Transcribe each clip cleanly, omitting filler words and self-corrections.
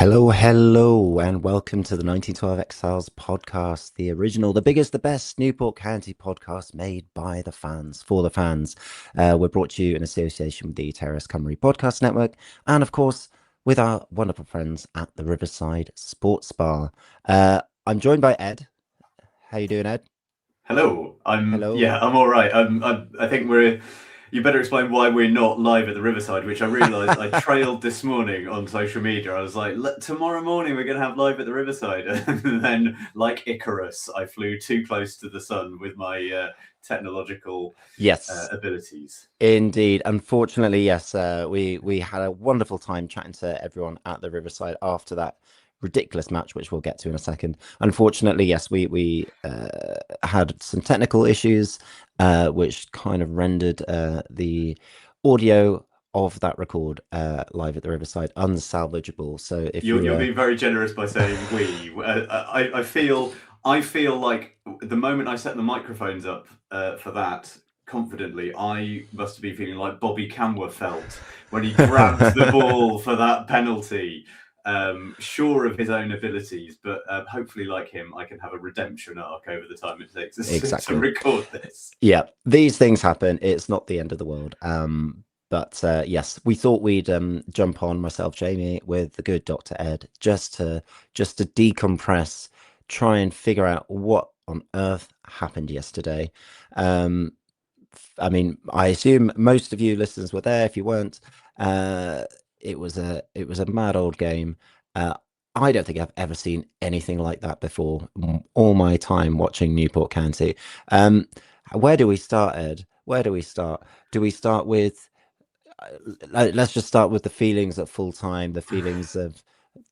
Hello, and welcome to the 1912 Exiles podcast, the original, the biggest, the best Newport County podcast made by the fans, for the fans. We're brought to you in association with the Terrace Cymru Podcast Network, and of course, with our wonderful friends at the Riverside Sports Bar. I'm joined by Ed. How you doing, Ed? Hello. Hello. I'm all right. I think you better explain why we're not live at the Riverside, which I realised I trailed this morning on social media. I was like, tomorrow morning we're going to have live at the Riverside. And then, like Icarus, I flew too close to the sun with my technological Yes, abilities. indeed. Unfortunately, yes, we had a wonderful time chatting to everyone at the Riverside after that ridiculous match, which we'll get to in a second. Unfortunately, yes, we had some technical issues, which kind of rendered the audio of that record live at the Riverside unsalvageable. So if You're being very generous by saying we. I feel like the moment I set the microphones up for that confidently, I must have been feeling like Bobby Camwer felt when he grabbed the ball for that penalty. Sure of his own abilities, but hopefully, like him, I can have a redemption arc over the time it takes us exactly. to record this. Yeah, these things happen. It's not the end of the world. But yes, we thought we'd jump on, myself, Jamie, with the good Dr. Ed, just to decompress, try and figure out what on earth happened yesterday. I mean, I assume most of you listeners were there. If you weren't, it was a mad old game. I don't think I've ever seen anything like that before. All my time watching Newport County. Where do we start, Ed? Where do we start? Do we start with? Let's just start with the feelings at full time. The feelings of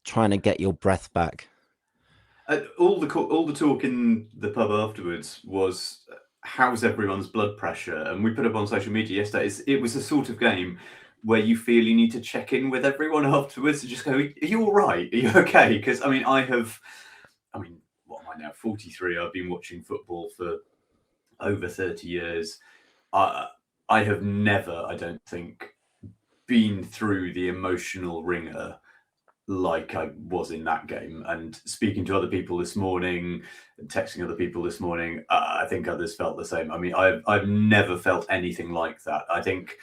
trying to get your breath back. All the talk in the pub afterwards was how's everyone's blood pressure, and we put up on social media yesterday. It was a sort of game where you feel you need to check in with everyone afterwards to just go, "Are you all right? Are you okay?" Because I mean, what am I now? 43. I've been watching football for over 30 years. I have never, I don't think, been through the emotional ringer like I was in that game. And speaking to other people this morning, and texting other people this morning, I think others felt the same. I mean, I've never felt anything like that. I think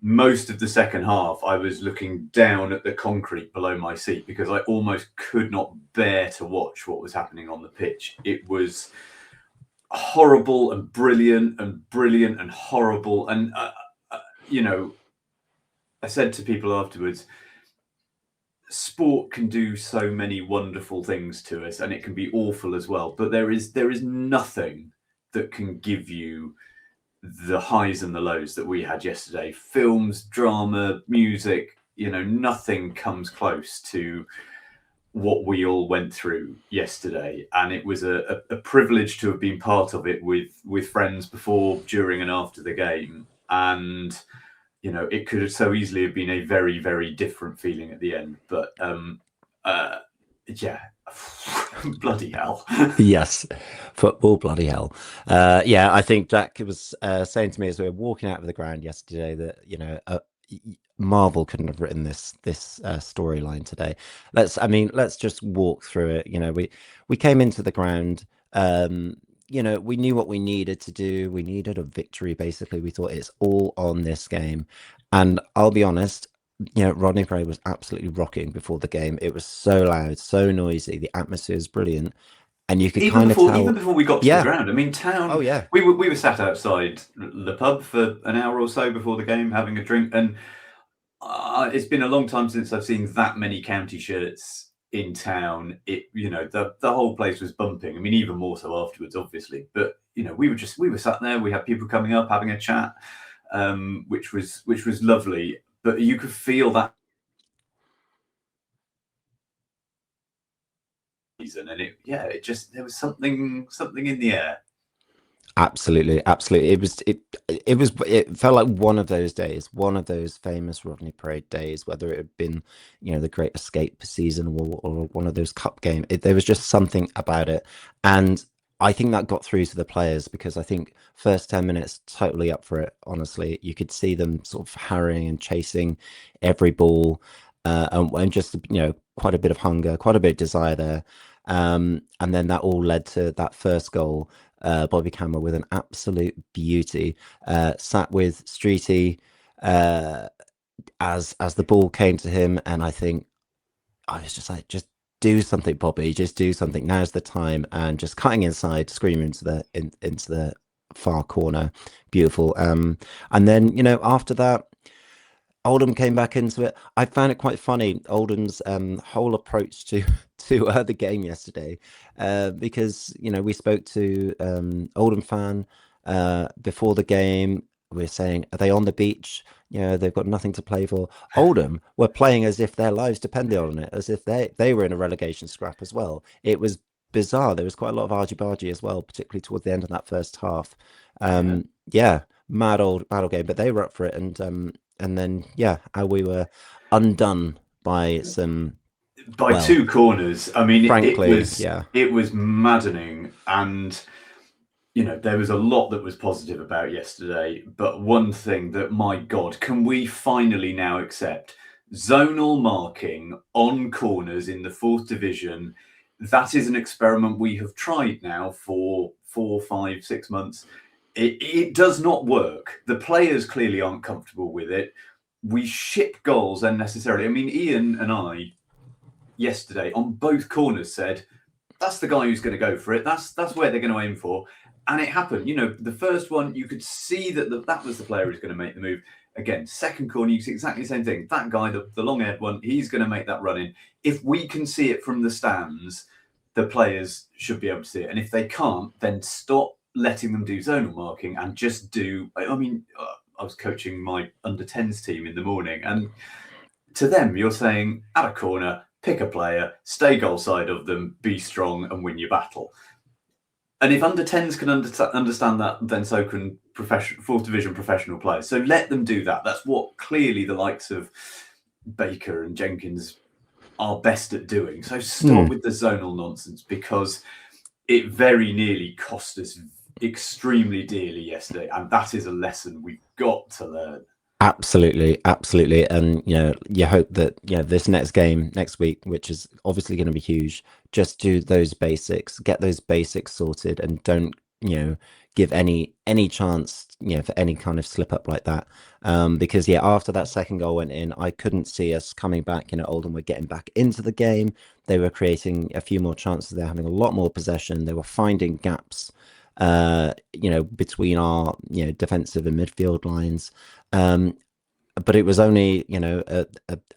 most of the second half, I was looking down at the concrete below my seat because I almost could not bear to watch what was happening on the pitch. It was horrible and brilliant and horrible. And, I said to people afterwards, sport can do so many wonderful things to us, and it can be awful as well. But there is nothing that can give you the highs and the lows that we had yesterday. Films, drama, music, nothing comes close to what we all went through yesterday. And it was a privilege to have been part of it with friends before, during, and after the game. And it could have so easily have been a very, very different feeling at the end. But yeah, bloody hell. Yes, football, bloody hell. Yeah, I think Jack was saying to me as we were walking out of the ground yesterday that Marvel couldn't have written this storyline today. Let's just walk through it. We came into the ground. We knew what we needed to do. We needed a victory. Basically, we thought it's all on this game. And I'll be honest, Rodney Gray was absolutely rocking before the game. It was so loud, so noisy. The atmosphere is brilliant, and you could kind of tell. Even before we got to the ground. I mean, town. Oh yeah. We were sat outside the pub for an hour or so before the game, having a drink, and it's been a long time since I've seen that many county shirts in town. The whole place was bumping. I mean, even more so afterwards, obviously. But we were sat there. We had people coming up, having a chat, which was lovely. But you could feel that, and there was something in the air. Absolutely. It felt like one of those days, one of those famous Rodney Parade days, whether it had been, the Great Escape season or one of those cup games. There was just something about it. And I think that got through to the players because I think first 10 minutes, totally up for it. Honestly, you could see them sort of harrying and chasing every ball, and just, quite a bit of hunger, quite a bit of desire there. And then that all led to that first goal. Bobby Campbell with an absolute beauty, sat with Streety as the ball came to him, and I think I was just like, just do something, Bobby, just do something. Now's the time, and just cutting inside, screaming into the far corner, beautiful. And then after that, Oldham came back into it. I found it quite funny, Oldham's whole approach to the game yesterday, because we spoke to Oldham fan before the game. We're saying, are they on the beach? They've got nothing to play for. Oldham were playing as if their lives depended on it, as if they were in a relegation scrap as well. It was bizarre. There was quite a lot of argy-bargy as well, particularly towards the end of that first half. Yeah, mad old game, but they were up for it, and then how we were undone by two corners. I mean, frankly, it was maddening, and there was a lot that was positive about yesterday, but one thing that, my God, can we finally now accept zonal marking on corners in the 4th division? That is an experiment we have tried now for 4, 5, 6 months. It does not work. The players clearly aren't comfortable with it. We ship goals unnecessarily. I mean, Ian and I yesterday on both corners said, that's the guy who's going to go for it. That's where they're going to aim for. And it happened. The first one, you could see that was the player who's going to make the move. Again, second corner, you see exactly the same thing. That guy, the long-haired one, he's going to make that run in. If we can see it from the stands, the players should be able to see it. And if they can't, then stop letting them do zonal marking and just do. I mean, I was coaching my under-10s team in the morning, and to them, you're saying, at a corner, pick a player, stay goal side of them, be strong, and win your battle. And if under-10s can understand that, then so can 4th division professional players. So let them do that. That's what clearly the likes of Baker and Jenkins are best at doing. So stop with the zonal nonsense, because it very nearly cost us extremely dearly yesterday, and that is a lesson we've got to learn. Absolutely. And you hope that this next game next week, which is obviously going to be huge, just do those basics, get those basics sorted, and don't give any chance for any kind of slip up like that, because after that second goal went in, I couldn't see us coming back. Oldham were getting back into the game. They were creating a few more chances. They're having a lot more possession. They were finding gaps between our defensive and midfield lines, but it was only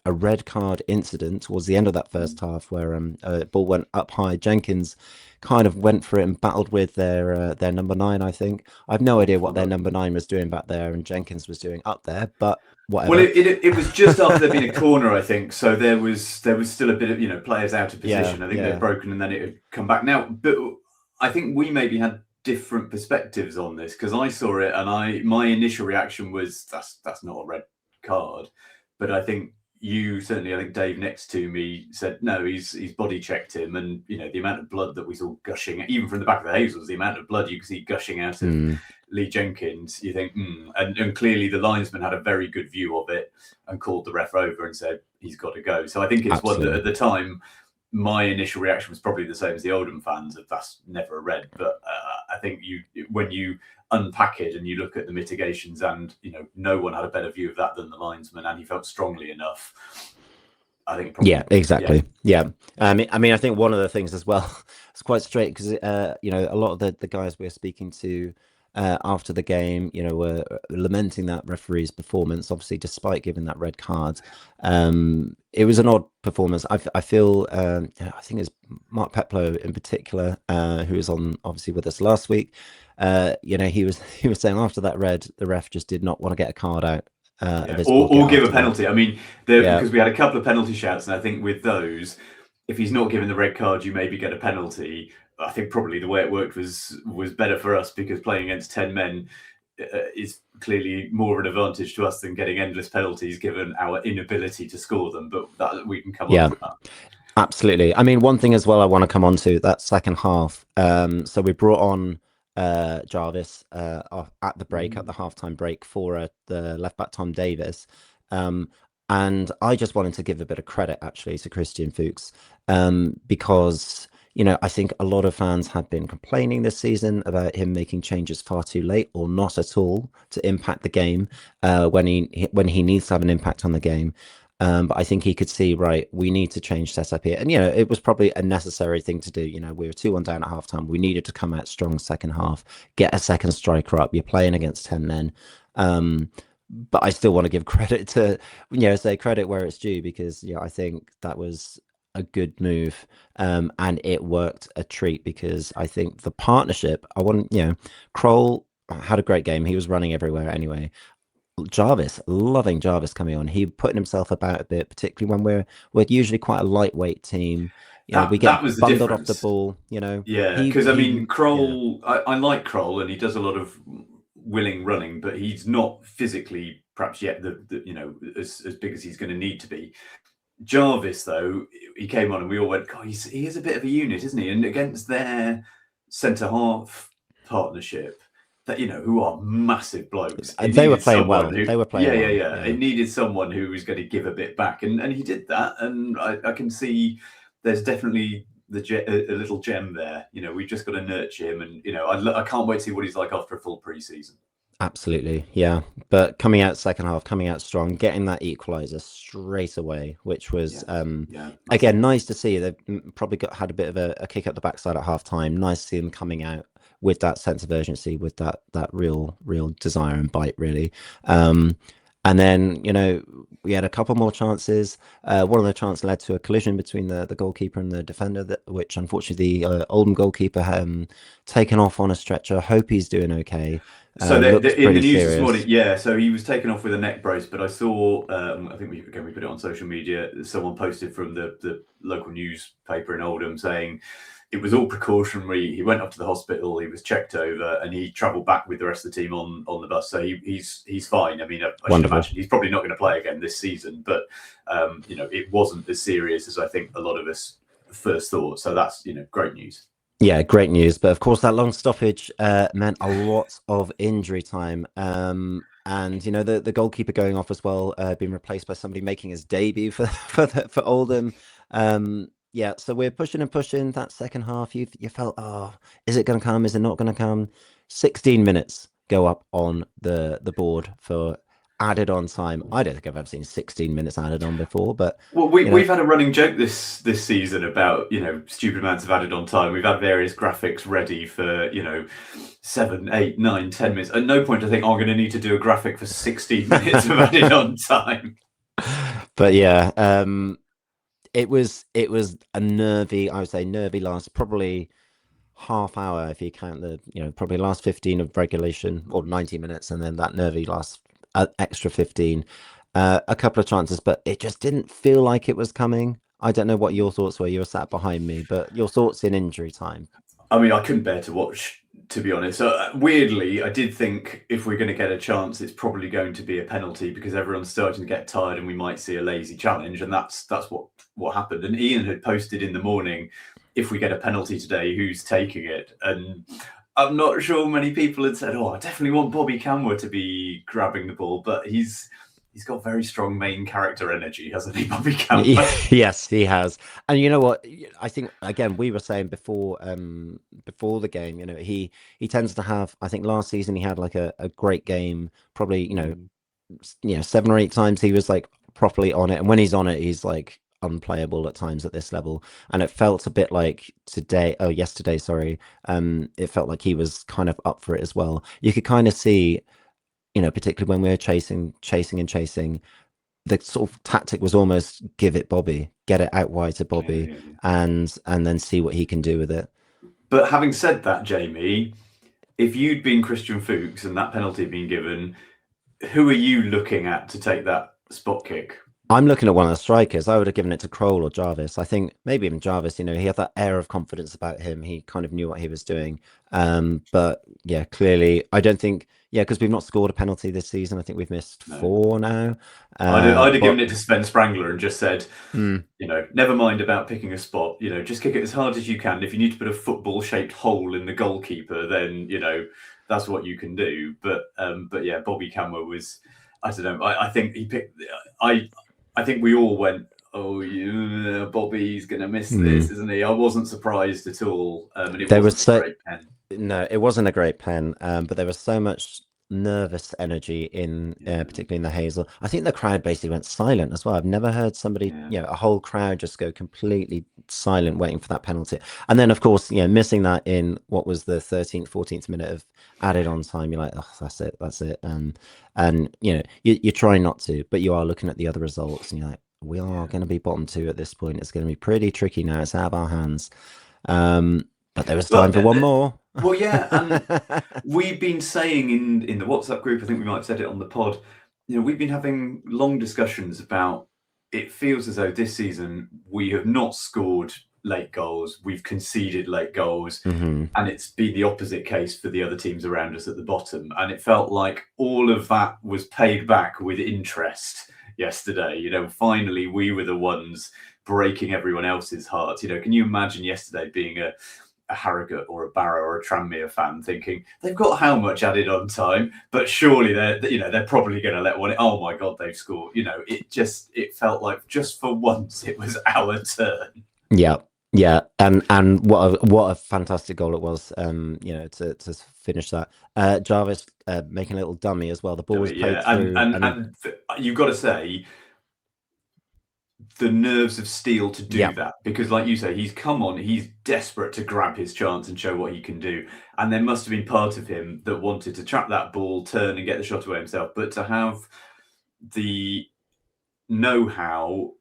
a red card incident towards the end of that first half where a ball went up high. Jenkins kind of went for it and battled with their number 9. I think I've no idea what their number 9 was doing back there and Jenkins was doing up there, but whatever. Well, it was just after there'd been a corner, I think, so there was still a bit of players out of position. I think they'd broken and then it had come back. Now, but I think we maybe had different perspectives on this, because I saw it and my initial reaction was that's not a red card, but I think I think Dave next to me said no, he's body checked him, and the amount of blood that we saw gushing even from the back of the Hazels, the amount of blood you could see gushing out of Lee Jenkins, you think and clearly the linesman had a very good view of it and called the ref over and said he's got to go. So I think it's one that at the time my initial reaction was probably the same as the Oldham fans, of that's never a red. But I think when you unpack it and you look at the mitigations, and no one had a better view of that than the linesman, and he felt strongly enough. I think. Probably, exactly. Yeah. I mean, I think one of the things as well, it's quite straight, because a lot of the guys we were speaking to after the game, were lamenting that referee's performance, obviously, despite giving that red card. It was an odd performance. I feel, I think it's Mark Peplow in particular, who was on obviously with us last week. He was saying after that red, the ref just did not want to get a card out. Or give a penalty. I mean, because we had a couple of penalty shouts, and I think with those, if he's not given the red card, you maybe get a penalty. I think probably the way it worked was better for us, because playing against 10 men is clearly more of an advantage to us than getting endless penalties, given our inability to score them. But that we can come on to that. Absolutely. I mean, one thing as well I want to come on to, that second half. So we brought on Jarvis at the break, at the halftime break, for the left back Tom Davis. And I just wanted to give a bit of credit actually to Christian Fuchs, because I think a lot of fans have been complaining this season about him making changes far too late or not at all to impact the game when he needs to have an impact on the game. But I think he could see, right, we need to change setup here. And, it was probably a necessary thing to do. We were 2-1 down at halftime. We needed to come out strong second half, get a second striker up. You're playing against 10 men. But I still want to give credit to, say credit where it's due, because, I think that was a good move. And it worked a treat, because I think the partnership, Kroll had a great game. He was running everywhere anyway. Jarvis, loving Jarvis coming on. He putting himself about a bit, particularly when we're usually quite a lightweight team. We get That was the bundled off the difference. ball. Yeah, He because I he mean, Kroll, I like Kroll, and he does a lot of willing running, but he's not physically perhaps yet as big as he's going to need to be. Jarvis, though, he came on and we all went, God, he is a bit of a unit, isn't he? And against their centre half partnership, that who are massive blokes, it They were needed playing someone well. who, They were yeah, playing yeah, well. yeah. Yeah. It needed someone who was going to give a bit back, and he did that. And I can see there's definitely a little gem there. We've just got to nurture him, and I can't wait to see what he's like after a full pre-season. Absolutely, yeah. But coming out second half, coming out strong, getting that equaliser straight away, which was Yeah, again nice to see. They've probably had a bit of a kick up the backside at half time. Nice to see them coming out with that sense of urgency, with that real desire and bite, really. And then we had a couple more chances. One of the chances led to a collision between the goalkeeper and the defender, which unfortunately the Oldham goalkeeper taken off on a stretcher. Hope he's doing okay. So Looks in the pretty news this morning, serious. yeah. So he was taken off with a neck brace, but I saw. I think we put it on social media. Someone posted from the local newspaper in Oldham saying it was all precautionary. He went up to the hospital. He was checked over, and he travelled back with the rest of the team on the bus. So he's fine. I mean, I should imagine he's probably not going to play again this season. But it wasn't as serious as I think a lot of us first thought. So that's great news. Yeah, great news. But of course, that long stoppage meant a lot of injury time. And the goalkeeper going off as well, being replaced by somebody making his debut for Oldham. Yeah, so we're pushing and pushing that second half. You felt, oh, is it going to come? Is it not going to come? 16 minutes go up on the board for added on time. I don't think I've ever seen 16 minutes added on before, but well, we've had a running joke this season about stupid amounts of added on time. We've had various graphics ready for 7, 8, 9, 10 minutes. At no point I think I'm going to need to do a graphic for 16 minutes of added on time. But yeah, it was a nervy, I would say nervy last probably half hour if you count the probably last 15 of regulation, or 90 minutes, and then that nervy last extra 15. A couple of chances, but it just didn't feel like it was coming. I don't know what your thoughts were. You were sat behind me, but your thoughts in injury time. I mean, I couldn't bear to watch, to be honest. Weirdly, I did think if we're going to get a chance, it's probably going to be a penalty, because everyone's starting to get tired and we might see a lazy challenge. And that's what happened. And Ian had posted in the morning, if we get a penalty today, who's taking it? And I'm not sure many people had said, oh, I definitely want Bobby Camwer to be grabbing the ball, but he's got very strong main character energy, hasn't he, Bobby Camwer? Yes, he has. And you know what? I think again we were saying before the game, he tends to have, I think last season he had like a great game, probably, 7 or 8 times he was like properly on it. And when he's on it, he's like unplayable at times at this level. And it felt a bit like yesterday, sorry. It felt like he was kind of up for it as well. You could kind of see, particularly when we were chasing, the sort of tactic was almost give it Bobby, get it out wide to Bobby, and then see what he can do with it. But having said that, Jamie, if you'd been Christian Fuchs and that penalty had been given, who are you looking at to take that spot kick? I'm looking at one of the strikers. I would have given it to Kroll or Jarvis. I think maybe even Jarvis, he had that air of confidence about him. He kind of knew what he was doing. But yeah, clearly, I don't think, because we've not scored a penalty this season. I think we've missed 4 now. I'd have given it to Sven Sprangler and just said, mm. Never mind about picking a spot. Just kick it as hard as you can. If you need to put a football-shaped hole in the goalkeeper, then that's what you can do. But yeah, Bobby Camwer was, I don't know. I think he picked. I think we all went, "Oh, yeah, Bobby's going to miss Mm. this, isn't he?" I wasn't surprised at all, and it There was wasn't a so great pen. No, it wasn't a great pen, but there was so much nervous energy in, Yeah, particularly in the Hazel. I think the crowd basically went silent as well. I've never heard somebody, yeah, a whole crowd just go completely silent, waiting for that penalty. And then, of course, missing that in what was the 13th, 14th minute of added on time. You're like, oh, that's it. And you're trying not to, but you are looking at the other results, and you're like, we are yeah. going to be bottom two at this point. It's going to be pretty tricky now. It's out of our hands. But there was time Well, for one more. well, yeah, and we've been saying in the WhatsApp group, I think we might have said it on the pod, we've been having long discussions about, it feels as though this season we have not scored late goals, we've conceded late goals, Hmm. and it's been the opposite case for the other teams around us at the bottom. And it felt like all of that was paid back with interest yesterday. Finally we were the ones breaking everyone else's hearts. Can you imagine yesterday being a Harrogate or a Barrow or a Tranmere fan thinking they've got how much added on time, but surely they're probably going to let one. Oh my God, they've scored! It felt like just for once it was our turn. Yeah, yeah, and what a fantastic goal it was. To finish that. Jarvis making a little dummy as well. The ball was played Yeah, through, and you've got to say, the nerves of steel to do yeah, that, because like you say, he's come on, he's desperate to grab his chance and show what he can do, and there must have been part of him that wanted to trap that ball, turn and get the shot away himself, but to have the know-how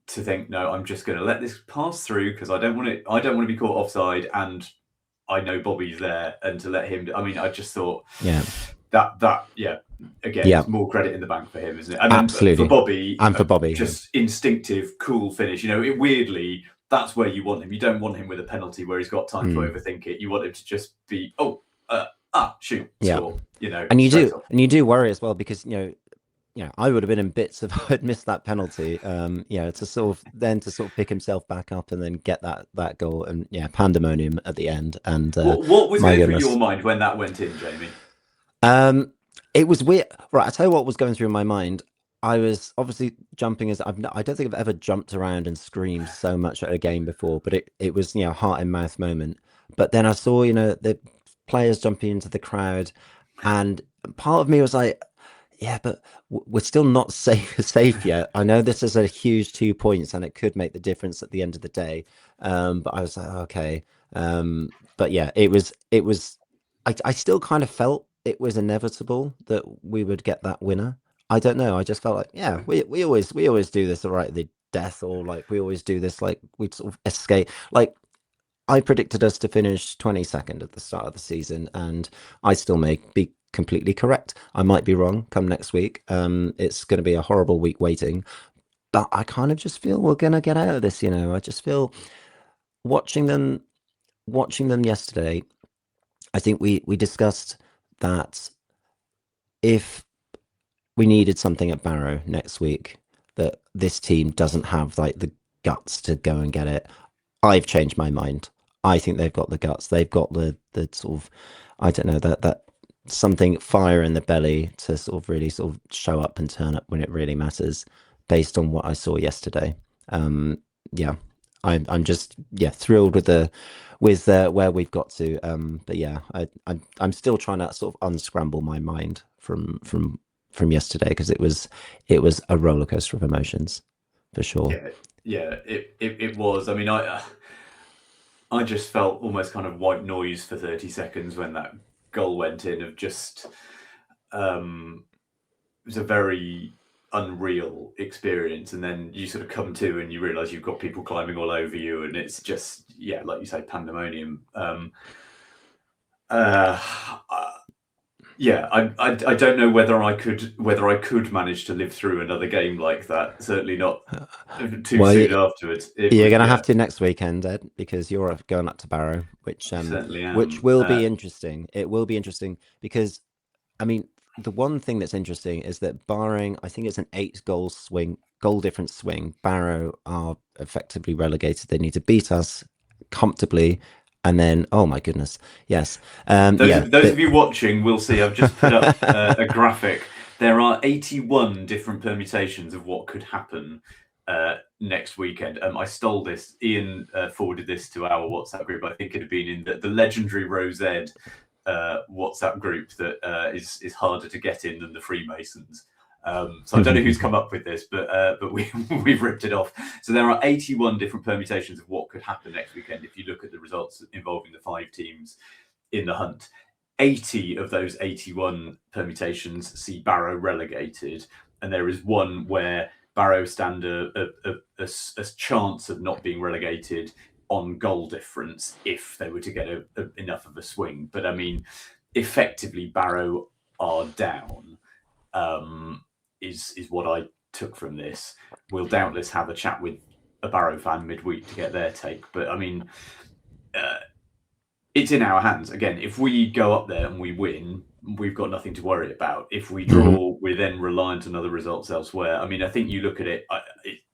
to think, no, I'm just going to let this pass through because I don't want to be caught offside, and I know Bobby's there, and to let him. I mean, I just thought, yeah, again, yeah, it's more credit in the bank for him, isn't it? And then for absolutely, Bobby, and for Bobby, yeah. just instinctive, cool finish. Weirdly, that's where you want him. You don't want him with a penalty where he's got time to overthink it. You want him to just be, shoot, score. And you straight do worry as well, because I would have been in bits if I'd missed that penalty. To sort of pick himself back up and then get that goal, and pandemonium at the end. And what was my going through goodness, your mind when that went in, Jamie? it was weird. Right, I tell you what was going through my mind. I was obviously jumping I don't think I've ever jumped around and screamed so much at a game before, but it was heart in mouth moment. But then I saw the players jumping into the crowd, and part of me was like, yeah, but we're still not safe yet. I know this is a huge 2 points, and it could make the difference at the end of the day. But I was like, okay. But yeah, it was. I still kind of felt it was inevitable that we would get that winner. I don't know. I just felt like, yeah, we always do this right at the death, or like we always do this, like we sort of escape. Like I predicted us to finish 22nd at the start of the season, and I still may be completely correct. I might be wrong come next week. It's going to be a horrible week waiting, but I kind of just feel we're going to get out of this. I just feel watching them yesterday. I think we discussed that if we needed something at Barrow next week, that this team doesn't have like the guts to go and get it. I've changed my mind. I think they've got the guts. They've got the sort of, I don't know, that something, fire in the belly to sort of really sort of show up and turn up when it really matters, based on what I saw yesterday. Yeah, I'm just thrilled with where we've got to. But yeah, I'm still trying to sort of unscramble my mind from yesterday, because it was a roller coaster of emotions, for sure. Yeah, it was. I mean, I just felt almost kind of white noise for 30 seconds when that goal went in, of just it was a very unreal experience, and then you sort of come to and you realize you've got people climbing all over you, and it's just like you say, pandemonium. I don't know whether I could manage to live through another game like that. Certainly not too soon afterwards. You're going to have to next weekend, Ed, because you're going up to Barrow, which will be interesting. It will be interesting because, I mean, the one thing that's interesting is that, barring, I think it's an 8-goal difference swing, Barrow are effectively relegated. They need to beat us comfortably. And then, oh my goodness, yes. Those of you watching will see I've just put up a graphic There are 81 different permutations of what could happen next weekend. I stole this. Ian forwarded this to our WhatsApp group. I think it had been in the legendary Rose Ed WhatsApp group that is harder to get in than the Freemasons. So I don't know who's come up with this, but we've ripped it off. So there are 81 different permutations of what could happen next weekend if you look at the results involving the 5 teams in the hunt. 80 of those 81 permutations see Barrow relegated, and there is one where Barrow stand a chance of not being relegated on goal difference if they were to get enough of a swing. But I mean, effectively, Barrow are down. Is what I took from this. We'll doubtless have a chat with a Barrow fan midweek to get their take. But I mean, it's in our hands. Again, if we go up there and we win, we've got nothing to worry about. If we draw, we're then reliant on other results elsewhere. I mean, I think you look at it,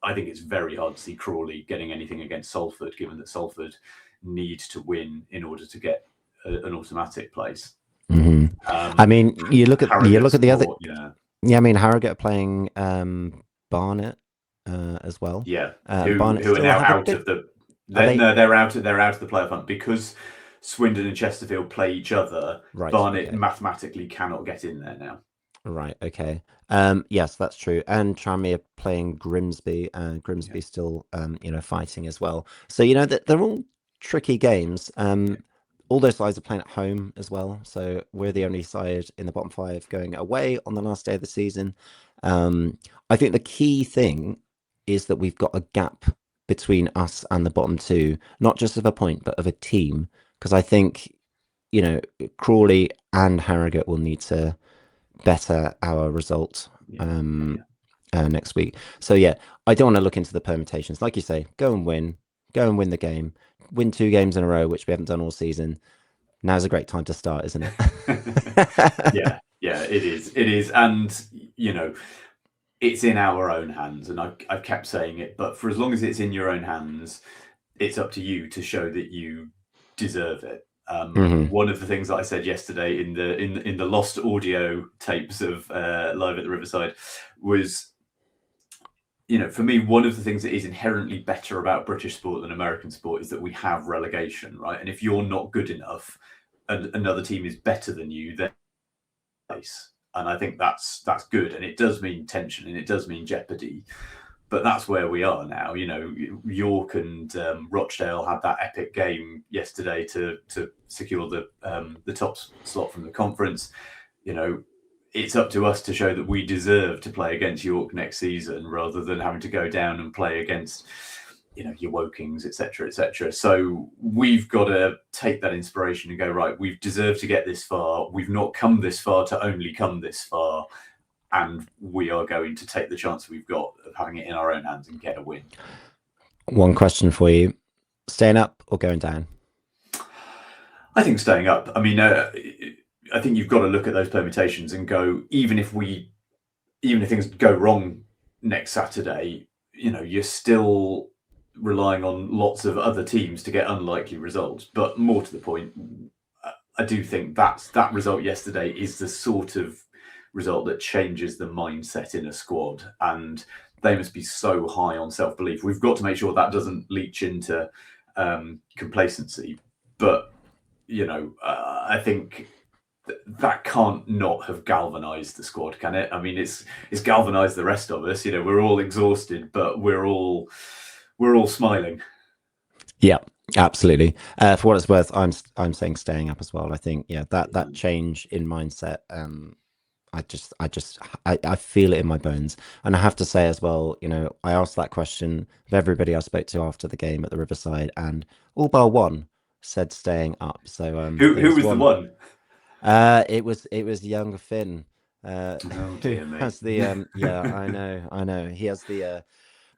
I think it's very hard to see Crawley getting anything against Salford, given that Salford need to win in order to get an automatic place. I mean, you look at the other. Yeah, I mean, Harrogate are playing Barnet as well. Yeah, Barnet who are now out bit... of the. They're out of the playoff hunt because Swindon and Chesterfield play each other. Right, Barnet mathematically cannot get in there now. Right. Okay. Yes, that's true. And Tranmere are playing Grimsby, and Grimsby still, fighting as well. So they're all tricky games. All those sides are playing at home as well. So we're the only side in the bottom 5 going away on the last day of the season. I think the key thing is that we've got a gap between us and the bottom 2, not just of a point, but of a team. Because I think, Crawley and Harrogate will need to better our result next week. So I don't want to look into the permutations. Like you say, go and win the game, win 2 games in a row, which we haven't done all season. Now's a great time to start, isn't it? Yeah, it is. And it's in our own hands, and I've kept saying it, but for as long as it's in your own hands, it's up to you to show that you deserve it. One of the things that I said yesterday in the lost audio tapes of Live at the Riverside was, for me, one of the things that is inherently better about British sport than American sport is that we have relegation, right? And if you're not good enough and another team is better than you, then and I think that's good, and it does mean tension and it does mean jeopardy. But that's where we are now. York and Rochdale had that epic game yesterday to secure the top slot from the conference. It's up to us to show that we deserve to play against York next season, rather than having to go down and play against, your Wokings, etc., etc. So we've got to take that inspiration and go, right, we've deserved to get this far. We've not come this far to only come this far. And we are going to take the chance we've got of having it in our own hands and get a win. One question for you: staying up or going down? I think staying up. I mean, I think you've got to look at those permutations and go, even if things go wrong next Saturday, you're still relying on lots of other teams to get unlikely results. But more to the point, I do think that result yesterday is the sort of result that changes the mindset in a squad, and they must be so high on self-belief. We've got to make sure that doesn't leach into complacency, but I think that can't not have galvanized the squad, can it? I mean, it's galvanized the rest of us. We're all exhausted, but we're all smiling. Yeah, absolutely. For what it's worth, I'm saying staying up as well. I think that change in mindset, I feel it in my bones. And I have to say as well, I asked that question of everybody I spoke to after the game at the Riverside, and all bar one said staying up. So who was the one? It was young Finn. Oh dear me. Has the I know. He has the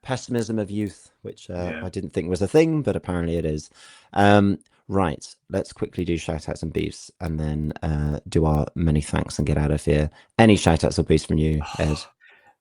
pessimism of youth, which I didn't think was a thing, but apparently it is. Right, let's quickly do shout-outs and beefs, and then do our many thanks and get out of here. Any shout-outs or beefs from you, Ed?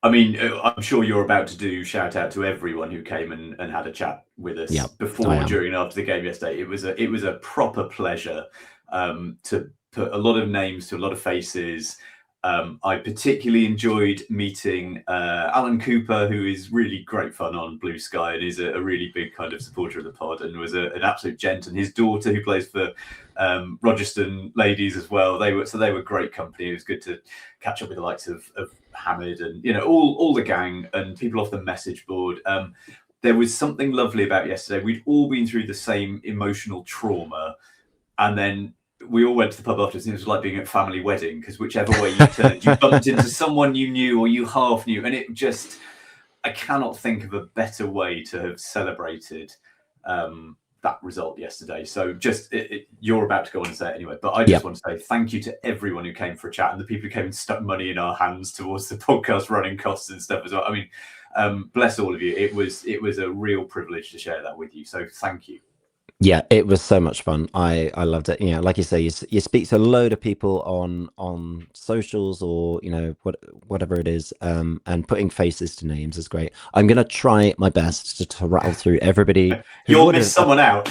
I mean, I'm sure you're about to do shout-out to everyone who came and had a chat with us before, during, and after the game yesterday. It was a proper pleasure to put a lot of names to a lot of faces I particularly enjoyed meeting Alan Cooper, who is really great fun on Blue Sky and is a really big kind of supporter of the pod and was an absolute gent. And his daughter, who plays for Rogerstone Ladies as well, they were great company. It was good to catch up with the likes of Hamid and all the gang and people off the message board. There was something lovely about yesterday. We'd all been through the same emotional trauma, and then we all went to the pub afterwards, and it was like being at a family wedding, because whichever way you turned, you bumped into someone you knew or you half knew. And it just, I cannot think of a better way to have celebrated that result yesterday. So just, you're about to go on and say it anyway, but I just want to say thank you to everyone who came for a chat and the people who came and stuck money in our hands towards the podcast running costs and stuff as well. I mean, bless all of you. It was a real privilege to share that with you. So thank you. Yeah, it was so much fun. I loved it. Like you say, you speak to a load of people on socials or whatever it is, and putting faces to names is great. I'm gonna try my best to rattle through everybody. You'll miss someone out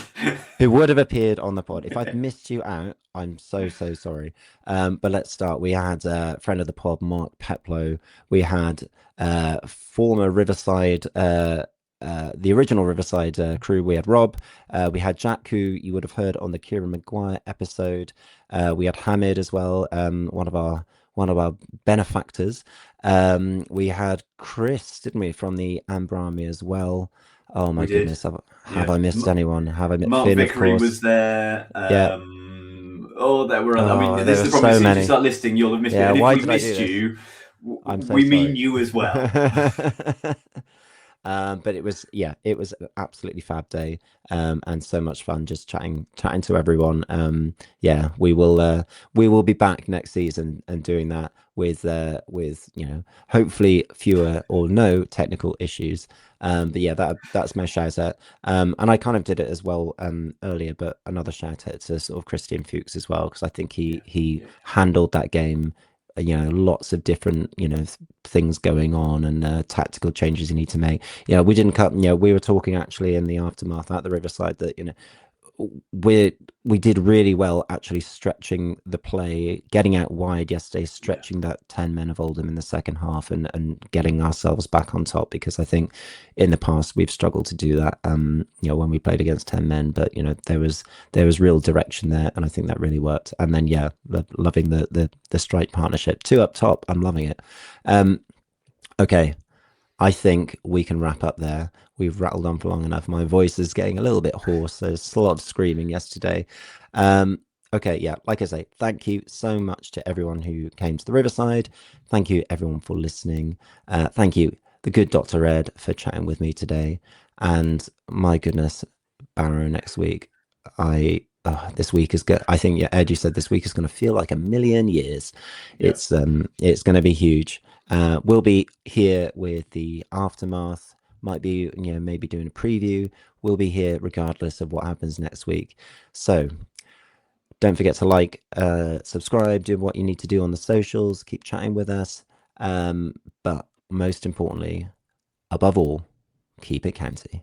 who would have appeared on the pod. If I've missed you out, I'm so sorry. But let's start. We had a friend of the pod, Mark Peplow. We had former Riverside. The original Riverside crew. We had Rob, we had Jack, who you would have heard on the Kieran Maguire episode. We had Hamid as well, one of our benefactors. We had Chris, didn't we, from the Amber Army as well. Oh my goodness, have I missed anyone? Have I missed Mark Finn, Vickery of course. was there. Yeah. Oh, there were. I mean, this is so probably as soon as many. you start listing, you'll have missed. Yeah, And why if we did I do missed this? you, I'm so we sorry. mean you as well. But it was an absolutely fab day, and so much fun just chatting to everyone. We will be back next season and doing that with hopefully fewer or no technical issues. But yeah, that's my shout out. And I kind of did it as well earlier, but another shout out to sort of Christian Fuchs as well, because I think he handled that game. Lots of different things going on and tactical changes you need to make. We didn't cut. We were talking actually in the aftermath at the Riverside that we did really well actually stretching the play, getting out wide yesterday, stretching that 10 men of Oldham in the second half and getting ourselves back on top, because I think in the past we've struggled to do that when we played against 10 men, but there was real direction there, and I think that really worked. And then loving the strike partnership, 2 up top. I'm loving it. Okay, I think we can wrap up there. We've rattled on for long enough. My voice is getting a little bit hoarse. There's a lot of screaming yesterday. Okay, yeah, like I say, thank you so much to everyone who came to the Riverside. Thank you, everyone, for listening. Thank you, the good Dr. Ed, for chatting with me today. And my goodness, Barrow next week. This week is good. I think, Ed, you said this week is going to feel like a million years. Yeah. It's going to be huge. We'll be here with the aftermath. Might be, maybe doing a preview. We'll be here regardless of what happens next week. So don't forget to like, subscribe, do what you need to do on the socials, keep chatting with us. But most importantly, above all, keep it county.